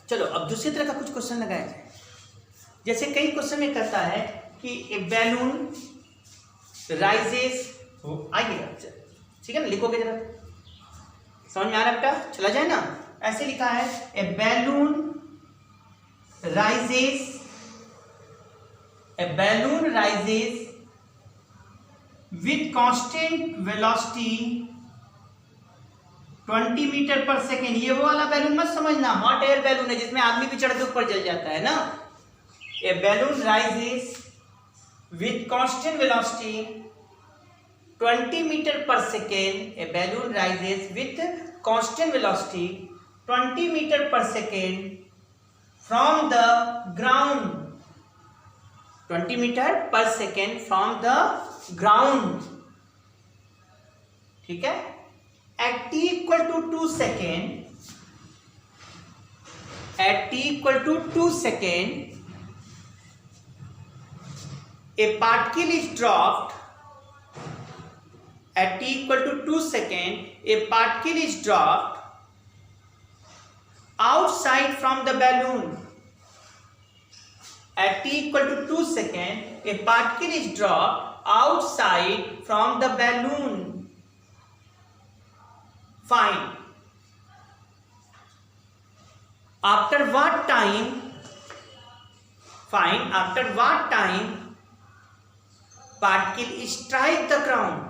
चलो अब दूसरी तरह का कुछ क्वेश्चन लगाया जाए। जैसे कई क्वेश्चन में कहता है कि ए बैलून राइजेस, आइए ठीक है ना, लिखोगे जरा, समझ में आ रहा है बेटा, चला जाए ना। ऐसे लिखा है a balloon rises with constant velocity 20 metre per second. ये वो वाला बैलून मत समझना, हॉट एयर बैलून है जिसमें आदमी भी चढ़ के ऊपर जल जाता है ना। A balloon rises with constant velocity 20 metre per second. A balloon rises with constant velocity 20 metre per second from the ground. 20 metre per second from the ground, ठीक है। At t equal to 2 seconds, at t equal to 2 seconds, a particle is dropped. At t equal to 2 seconds, a particle is dropped outside from the balloon. At t equal to 2 seconds, a particle is dropped outside from the balloon. Find after what time, find after what time particle strike the ground.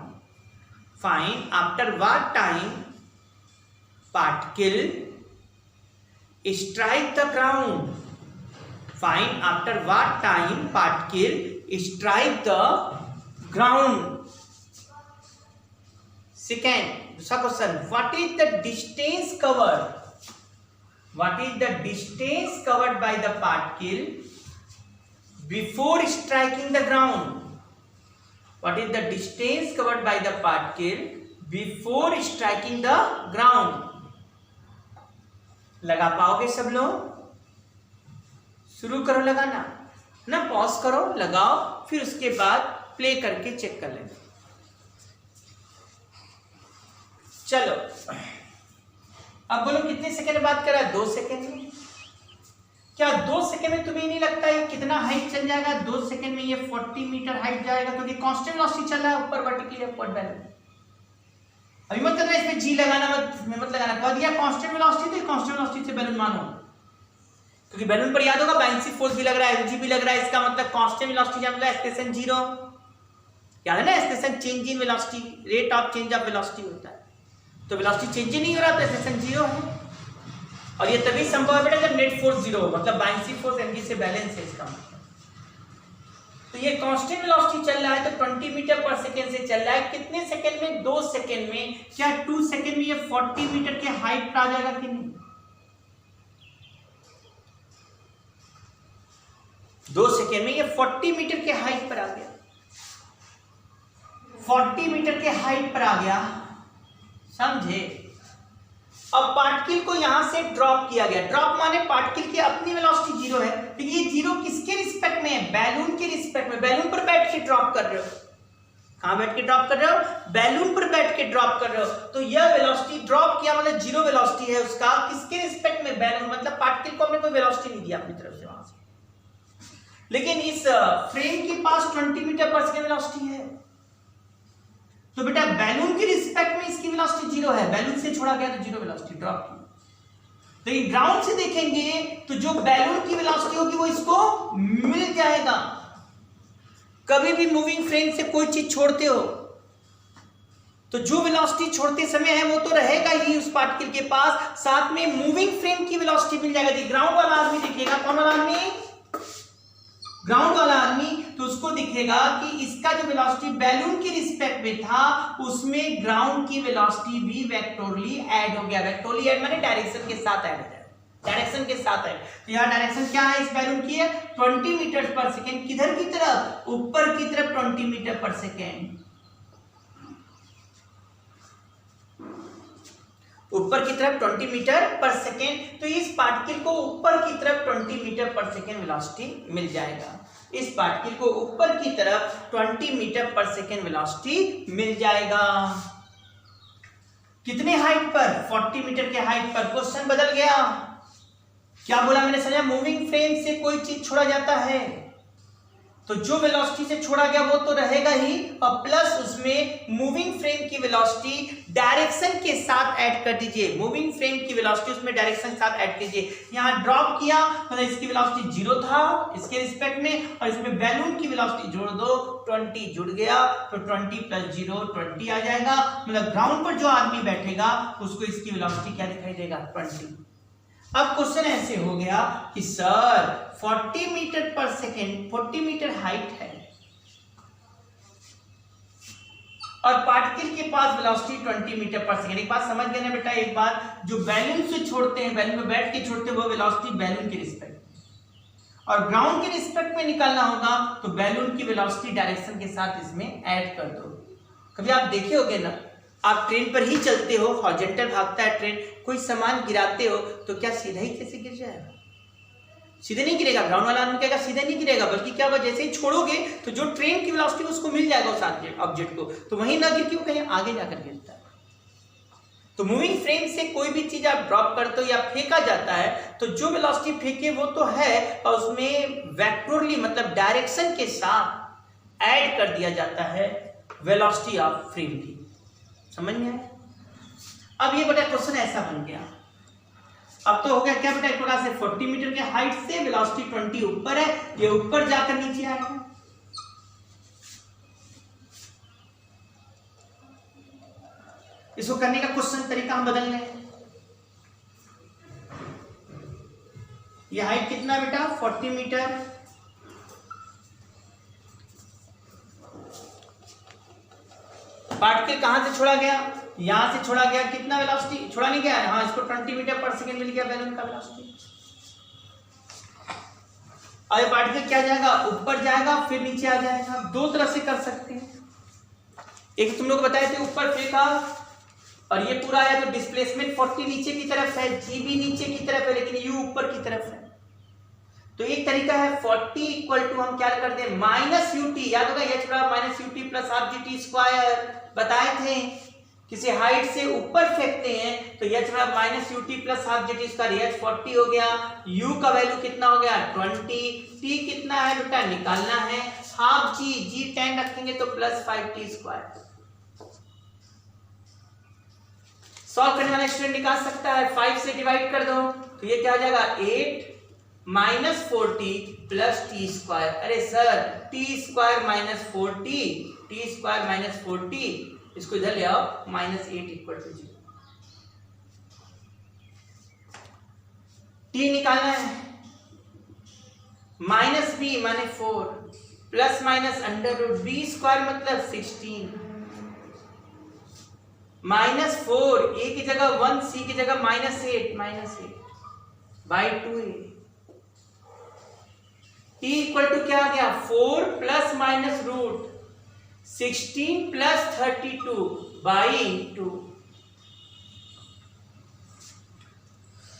Find after what time particle strike the ground. Find after what time particle strike the ground. Second, दूसरा question, what is the distance covered? What is the distance covered by the particle before striking the ground? What is the distance covered by the particle before striking the ground? लगा पाओगे सब लोग? शुरू करो लगाना ना, pause करो, लगाओ, फिर उसके बाद प्ले करके चेक कर लेना। चलो अब बोलो कितने सेकंड में बात कर रहा है? 2 सेकंड में। क्या 2 सेकंड में तुम्हें नहीं लगता है कितना हाइट चल जाएगा? 2 सेकंड में ये 40 मीटर हाइट जाएगा, क्योंकि कांस्टेंट वेलोसिटी चल रहा है ऊपर वर्टिकली अपवर्ड बैलेंस। अभी मत करना इसमें जी लगाना, मत लगाना, कह दिया कांस्टेंट वेलोसिटी तो कांस्टेंट वेलोसिटी से बैलून मानो, क्योंकि बैलून पर याद होगा बाउंसी फोर्स भी लग रहा है, एनर्जी भी लग रहा है, इसका मतलब कांस्टेंट वेलोसिटी का मतलब एक्सप्रेशन 0, याद है ना, expression change in velocity, rate of change of velocity होता है। तो वेलोसिटी चेंज ही नहीं हो रहा तो एक्सप्रेशन 0 है, और ये तभी संभव है बेटा जब नेट फोर्स 0 हो, मतलब बाउंसी फोर्स एनर्जी से बैलेंस है इसका मतलब। तो ये कांस्टेंट वेलोसिटी चल रहा है तो 20 मीटर पर सेकंड से चल रहा है, कितने सेकंड में? 2 सेकंड में। क्या 2 सेकंड में ये 40 मीटर के हाइट पर आ जाएगा कि नहीं? 2 सेकंड में ये 40 मीटर के हाइट पर आ गया, 40 मीटर के हाइट पर आ गया, समझे। अब पार्टिकल को यहां से ड्रॉप किया गया, ड्रॉप माने पार्टिकल की अपनी वेलोसिटी 0 है, तो ये 0 किसके रिस्पेक्ट में है? बैलून के रिस्पेक्ट में। बैलून पर बैठ के ड्रॉप कर रहे हो, कहां बैठ के ड्रॉप कर रहे हो? बैलून पर बैठ के ड्रॉप कर रहे हो, तो यह वेलोसिटी ड्रॉप किया मतलब 0 वेलोसिटी है उसका, किसके रिस्पेक्ट में? बैलून, मतलब पार्टिकल को हमने कोई वेलोसिटी नहीं दिया अपनी तरफ से वहां से, लेकिन इस फ्रेम के पास 20 मीटर पर सेकंड वेलोसिटी है, तो बेटा बैलून के रिस्पेक्ट में इसकी वेलोसिटी 0 है, बैलून से छोड़ा गया तो 0 वेलोसिटी ड्रॉप की। तो ग्राउंड से देखेंगे तो जो बैलून की वेलोसिटी होगी वो इसको मिल जाएगा। कभी भी मूविंग फ्रेम से कोई चीज छोड़ते हो तो जो वेलोसिटी छोड़ते समय है वो तो रहेगा ही उस पार्टिकल के पास, साथ में मूविंग फ्रेम की वेलोसिटी मिल जाएगा। ग्राउंड वाला आदमी देखिएगा, कौन वाला आदमी? ग्राउंड वाला आदमी, तो उसको दिखेगा कि इसका जो वेलोसिटी बैलून के रिस्पेक्ट में था उसमें ग्राउंड की वेलोसिटी भी वेक्टोरली ऐड हो गया। वेक्टोरली ऐड माने डायरेक्शन के साथ ऐड हो जाएगा, डायरेक्शन के साथ है। तो यहाँ डायरेक्शन क्या है इस बैलून की? है 20 मीटर पर सेकेंड। किधर की तरफ? ऊपर की तरफ 20 मीटर पर सेकेंड, ऊपर की तरफ 20 मीटर पर सेकेंड। तो इस पार्टिकल को ऊपर की तरफ 20 मीटर पर सेकेंड वेलोसिटी मिल जाएगा। इस पार्टिकल को ऊपर की तरफ 20 मीटर पर सेकेंड वेलोसिटी मिल जाएगा। कितने हाइट पर? 40 मीटर के हाइट पर। क्वेश्चन बदल गया, क्या बोला मैंने, समझा? मूविंग फ्रेम से कोई चीज छोड़ा जाता है तो जो वेलोसिटी से छोड़ा गया वो तो रहेगा ही, और प्लस उसमें मूविंग फ्रेम की वेलोसिटी डायरेक्शन के साथ ऐड कर दीजिए। मूविंग फ्रेम की वेलोसिटी उसमें डायरेक्शन के साथ ऐड कीजिए। यहाँ ड्रॉप किया मतलब इसकी वेलोसिटी 0 था इसके रिस्पेक्ट में, और इसमें बैलून की वेलोसिटी जोड़ दो, 20 जुड़ गया तो 20 + 0 20 आ जाएगा। मतलब ग्राउंड पर जो आदमी बैठेगा उसको इसकी वेलोसिटी क्या दिखाई देगा, 20। अब क्वेश्चन ऐसे हो गया कि sir 40 metre per second, 40 metre height है और पार्टिकल के पास वेलोसिटी 20 मीटर पर सेकेंड। एक बात समझ गए ना बेटा, एक बात, जो बैलून से छोड़ते हैं, बैलून में बैठ के छोड़ते हैं, वो वेलोसिटी बैलून के रिस्पेक्ट में, और ग्राउंड के रिस्पेक्ट में निकालना होगा तो बैलून की वेलोसिटी डायरेक्शन के साथ इसमें ऐड कर दो। कभी आप देखे होगे ना, आप ट्रेन पर ही चलते हो, हॉरिजॉन्टल भागता है ट्रेन, कोई सामान गिराते हो तो क्या सीधा ही कैसे गिर जाएगा? सीधे नहीं गिरेगा। ग्राउंड वाला आदमी कहेगा सीधे नहीं गिरेगा, बल्कि क्या होगा, जैसे ही छोड़ोगे तो जो ट्रेन की वेलोसिटी उसको मिल जाएगा उस ऑब्जेक्ट को, तो वहीं ना गिर के वो कहीं आगे जाकर गिरता है। तो मूविंग फ्रेम से कोई भी चीज आप ड्रॉप करते हो या फेंका जाता है तो जो वेलोसिटी फेंके वो तो है, और उसमें वेक्टोरली मतलब डायरेक्शन के साथ ऐड कर दिया जाता है वेलोसिटी ऑफ फ्रेम की। समझ में आया? अब ये बेटा क्वेश्चन ऐसा बन गया, अब तो हो गया क्या बेटा, एक प्रकार से 40 मीटर के हाइट से वेलोसिटी 20 ऊपर है, ये ऊपर जाकर नीचे आएगा। इसको करने का क्वेश्चन तरीका हम बदल लें। ये हाइट कितना बेटा, 40 मीटर, पार्टिकल कहां से छोड़ा गया, यहां से छोड़ा गया, कितना वेलोसिटी, छोड़ा नहीं गया, हाँ इसको 20 मीटर पर सेकेंड मिल गया बैलून का वेलोसिटी। और ये पार्टिकल क्या जाएगा, ऊपर जाएगा फिर नीचे आ जाएगा। दो तरह से कर सकते हैं, एक तुम लोग बताए थे ऊपर फेंका और ये पूरा आया तो डिस्प्लेसमेंट 40 नीचे की तरफ है, जी भी नीचे की तरफ है, लेकिन यू ऊपर की तरफ है। तो एक तरीका है 40 इक्वल टू हम क्या करते हैं, माइनस यूटी, याद होगा h बराबर minus UT plus half GT square, बताए थे। किसी हाइट से ऊपर फेंकते हैं तो h बराबर minus UT plus half GT square, h 40 हो गया, u का वैल्यू कितना हो गया 20, t कितना है बेटा निकालना है, हाफ जी, जी 10 रखेंगे तो प्लस 5t स्क्वायर। सॉल्व करने वाला स्टूडेंट निकाल सकता है, 5 से डिवाइड कर दो तो ये क्या हो जाएगा 8 माइनस 40 प्लस टी स्क्वायर। अरे sir T square minus 40, T square minus 40, इसको इधर ले आओ, माइनस 8 इक्वल टू 0। टी निकालना है, माइनस बी माने 4 plus minus under root B square मतलब 16 माइनस 4, ए की जगह 1, सी की जगह minus 8 by 2a। t equal to क्या आ गया 4 plus minus root 16 plus 32 by 2,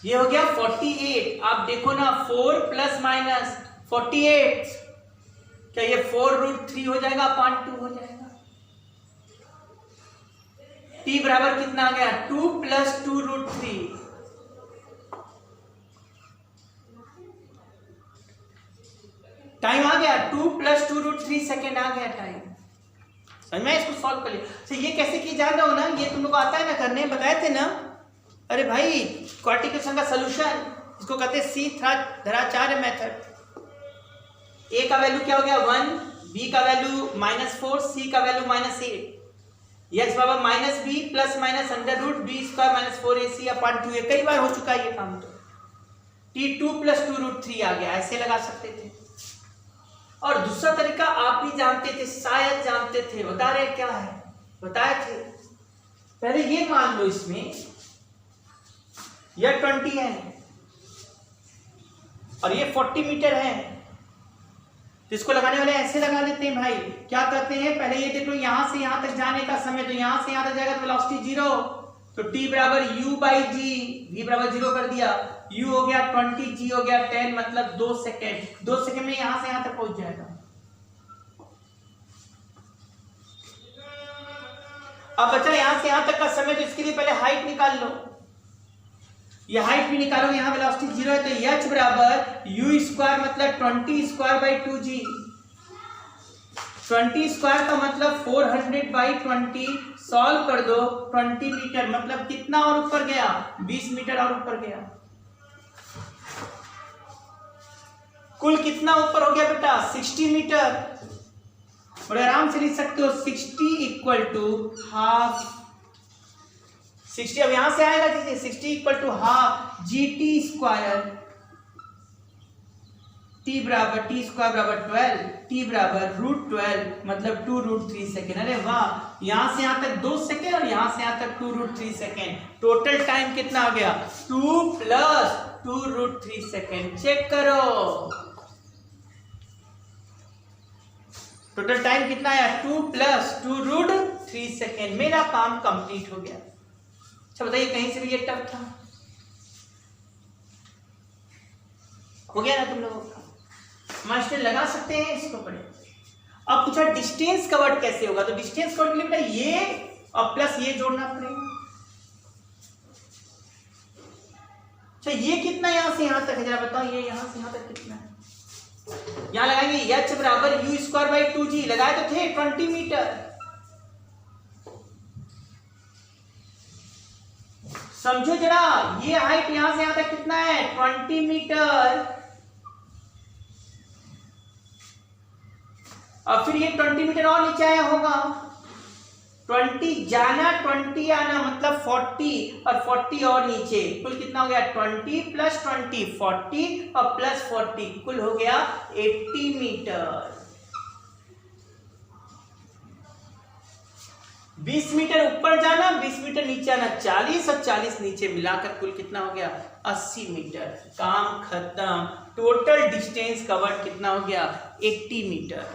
ये हो गया 48। आप देखो ना 4 प्लस माइनस 48, क्या ये 4√3 हो जाएगा अपॉन 2 हो जाएगा। t बराबर कितना आ गया 2 प्लस 2√3, टाइम आ गया 2 प्लस 2√3 सेकेंड आ गया टाइम। समझ में, इसको सॉल्व कर लिया। तो ये कैसे किया जाएगा ना, ये तुम लोग को आता है ना करने, बताए थे ना। अरे भाई क्वाड्रेटिक इक्वेशन का सॉल्यूशन इसको कहते हैं सीधाचार्य मेथड। ए का वैल्यू क्या हो गया 1, बी का वैल्यू -4, सी का वैल्यू -8, x बराबर minus B plus minus under root B square -4ac upon 2a। कई बार हो चुका है ये काम। तो t 2 प्लस 2√3 आ गया, ऐसे लगा सकते थे। और दूसरा तरीका आप भी जानते थे, शायद जानते थे, बता रहे क्या है, बताए थे। पहले ये मान लो इसमें यह 20 है और ये 40 मीटर है, तो इसको लगाने वाले ऐसे लगा लेते हैं भाई। क्या करते हैं, पहले ये देख लो यहां से यहां तक जाने का समय, तो यहां से यहां तक जाएगा तो वेलोसिटी 0, तो t बराबर u बाई जी, v बराबर 0 कर दिया, u हो गया 20, g हो गया 10, मतलब 2 सेकेंड। 2 सेकेंड में यहां से यहां तक पहुंच जाएगा। अब बचा यहां से यहां तक का समय, तो इसके लिए पहले हाइट निकाल लो। ये हाइट भी निकालो, यहाँ वेलोसिटी 0 है, तो h बराबर u स्क्वायर मतलब 20 स्क्वायर बाई 2g। 20 स्क्वायर का मतलब 400 बाई 20, सॉल्व कर दो, 20 मीटर मतलब कितना और ऊपर गया, 20 मीटर और ऊपर गया। कुल कितना ऊपर हो गया बेटा, 60 मीटर। बड़े आराम से लिख सकते हो 60 इक्वल टू हाफ, 60 अब यहां से आएगा, 60 equal to half G T square, T बराबर टी स्क्वायर बराबर 12, टी बराबर √12 मतलब 2√3 सेकेंड। अरे वाह, यहां से यहां तक 2 सेकेंड और यहां से यहां तक 2√3 सेकेंड। टोटल टाइम कितना आ गया, 2 प्लस 2√3 सेकेंड। चेक करो टोटल टाइम कितना आया, 2 प्लस 2√3 सेकेंड। मेरा काम कंप्लीट हो गया। अच्छा बताइए, कहीं से भी ये टफ था? हो गया ना तुम लोगों का? मास्टर लगा सकते हैं इसको पढ़े। अब पूछा डिस्टेंस कवर्ड कैसे होगा, तो डिस्टेंस कवर्ड के लिए बेटा ये और प्लस ये जोड़ना पड़ेगा। अच्छा ये कितना यहां से यहां तक है, जरा बताओ, ये यहां से यहां तक कितना है? यहां लगाएंगे h बराबर u स्क्वायर बाई 2g, लगाए तो थे 20 मीटर। समझो जरा, ये हाइट यहां से यहां तक कितना है, 20 मीटर। अब फिर ये 20 मीटर और नीचे आया होगा, 20 जाना 20 आना मतलब 40 और 40 और नीचे, कुल कितना हो गया, 20 प्लस 20 40 और प्लस 40 कुल हो गया 80 मीटर। 20 मीटर ऊपर जाना, 20 मीटर नीचे आना, 40 और 40 नीचे मिलाकर कुल कितना हो गया, 80 मीटर। काम खत्म। टोटल डिस्टेंस कवर्ड कितना हो गया, 80 मीटर।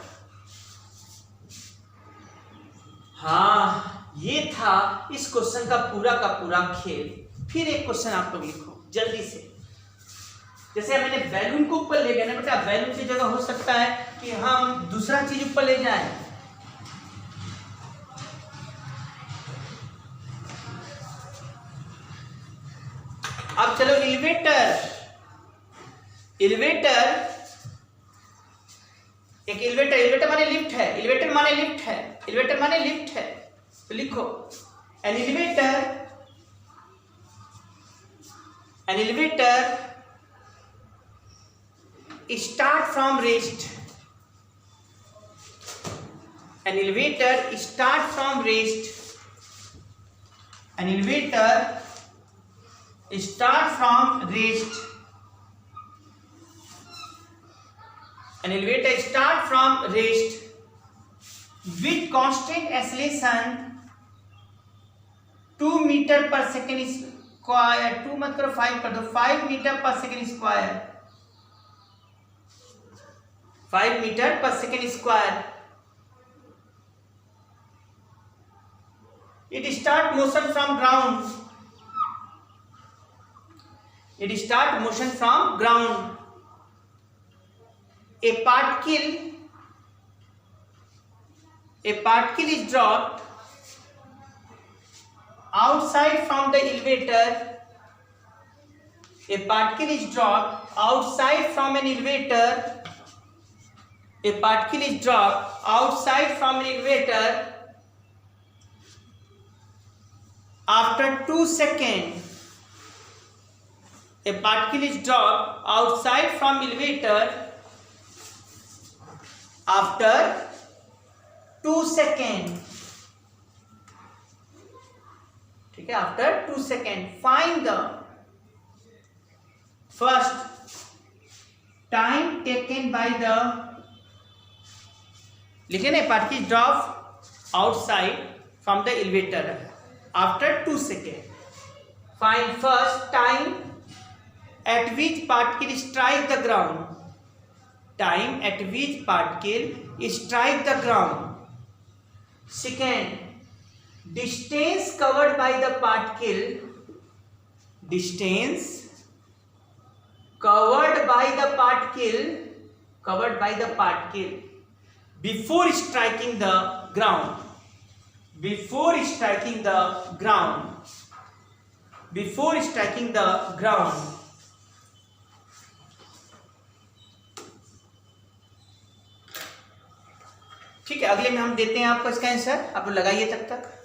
हाँ ये था इस क्वेश्चन का पूरा खेल। फिर एक क्वेश्चन आप लोग लिखो जल्दी से। जैसे मैंने बैलून को ऊपर ले गया ना बेटा, बैलून की जगह हो सकता है कि हम दूसरा चीज ऊपर ले जाएं। अब चलो एलिवेटर, एक एलिवेटर माने लिफ्ट है, एलिवेटर माने लिफ्ट है, तो लिखो an elevator start from rest, an elevator start from rest, an elevator start from rest, an elevator start from rest with constant acceleration 2 meter per second square, 2 मत करो 5 कर दो, 5 metre per second square, 5 metre per second square. It start motion from ground, it start motion from ground. A particle is dropped outside from the elevator. A particle is dropped outside from an elevator. A particle is dropped outside from an elevator after 2 seconds. A particle is dropped outside from elevator after 2 seconds. ठीक है, after 2 seconds. Find the first time taken by the, लिखे ना, particle drop outside from the elevator after 2 seconds. Find first time at which particle strike the ground. Time at which particle strike the ground. Second, distance covered by the particle. Distance covered by the particle. Covered by the particle before striking the ground. Before striking the ground. Before striking the ground. ठीक है, अगले में हम देते हैं आपको इसका answer, आप लगाइए तब तक।